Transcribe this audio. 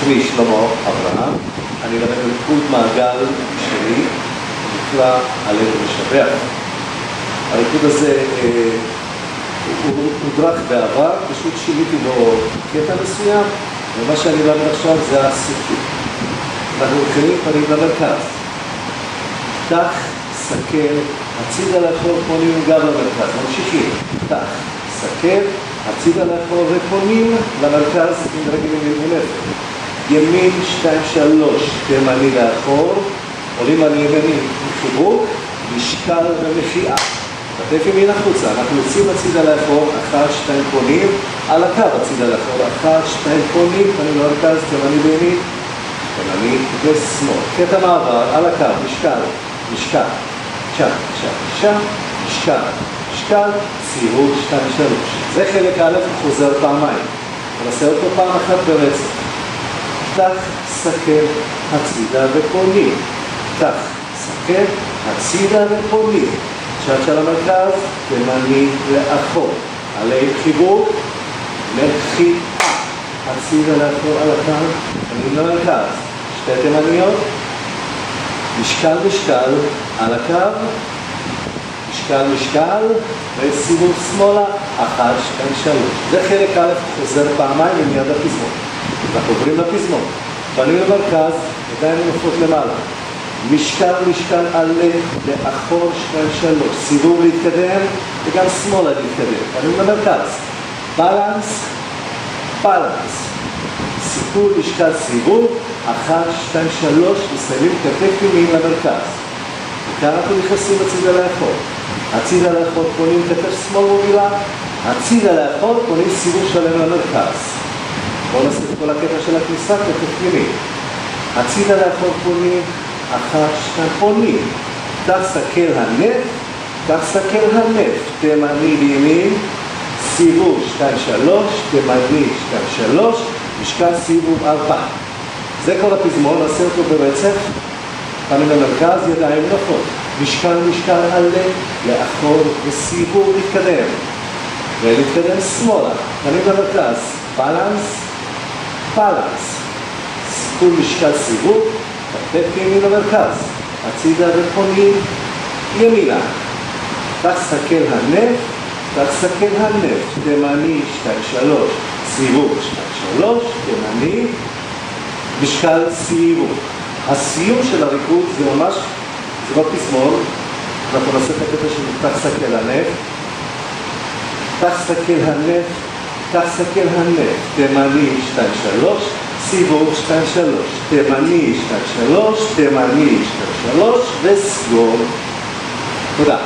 שמי שלמה אברהם, אני אלמד ריקוד מעגל שלי, נקרא הלב משבח. הריקוד הזה הוא הודרך בעבר, פשוט שיניתי בו קטע מסוים, ומה שאני אלמד עכשיו זה הסופי. אנחנו מתחילים פנים למרכז. פתח, סקל, הצידה לאחור, פונים עם גב למרכז. ממשיכים. פתח, סקל, הצידה לאחור ופונים למרכז עם רגל ימין אפס. ימין 2, 3, תימני לאחור, עולים על ימני חיבוק, משקל ומחיעה. כתף ימין החוצה, אנחנו יוצאים הצידה לאחור, 1, 2 פונים, על הקו הצידה לאחור, 1, 2 פונים, פנים למרכז, תימני בימין, תימני ושמאל. קטע מעבר, על הקו, משקל, משקל, שם, שם, שם, משקל, משקל, סיבוב 2, 3. זה חלק א', חוזר פעמיים. נעשה אותו פעם אחת ברצף. פתח, סקל, הצידה ופונים. פתח, סקל, הצידה ופונים. צ'אט של המרכז, תימני לאחור. עלי חיבור, מחיעה. הצידה לאחור על הקו, פנים למרכז. שתי תימניות. משקל משקל על הקו, משקל משקל, וסיבוב שמאלה, 1, 2, 3. זה חלק א', חוזר פעמיים ומיד הפזמון. אנחנו עוברים לפזמון. פנים למרכז, ידיים מנופות למעלה. משקל משקל עלה, לאחור 2, 3. סיבוב להתקדם, וגם שמאלה להתקדם. פנים למרכז. בלנס, בלנס. סיפור משקל סיבוב, 1, 2, 3, מסיימים כתף ימין למרכז. וכאן אנחנו נכנסים הצידה לאחור. הצידה לאחור פונים כתף שמאל מובילה, הצידה לאחור פונים סיבוב שלם למרכז. בואו נעשה את כל הקטע של הכניסה כתף ימין. הצידה לאחור פונים, 1, 2 פונים. כך סקל הנף, כך סקל הנף. תימני בימין, סיבוב 2, 3, תימני 2, 3, משקל סיבוב 4. זה כל הפזמון, נעשה אותו ברצף. פנים למרכז, ידיים נופות. משקל משקל עלה, לאחור וסיבוב להתקדם. ולהתקדם שמאלה. פנים למרכז, בלנס, בלנס. סיכול משקל סיבוב, כתף ימין למרכז. הצידה ופונים ימינה. כך סקל הנף, כך סקל הנף. תימני 2, 3, סיבוב 2, 3, תימני. משקל סיבוב. הסיום של הריקוד זה ממש, זה לא פזמון, אנחנו נעשה את הקטע של פתח סקל הנף, פתח סקל הנף, פתח סקל הנף, תימני 2, 3, סיבוב 2, 3, תימני 2, 3, תימני 2, 3, וסגור. תודה.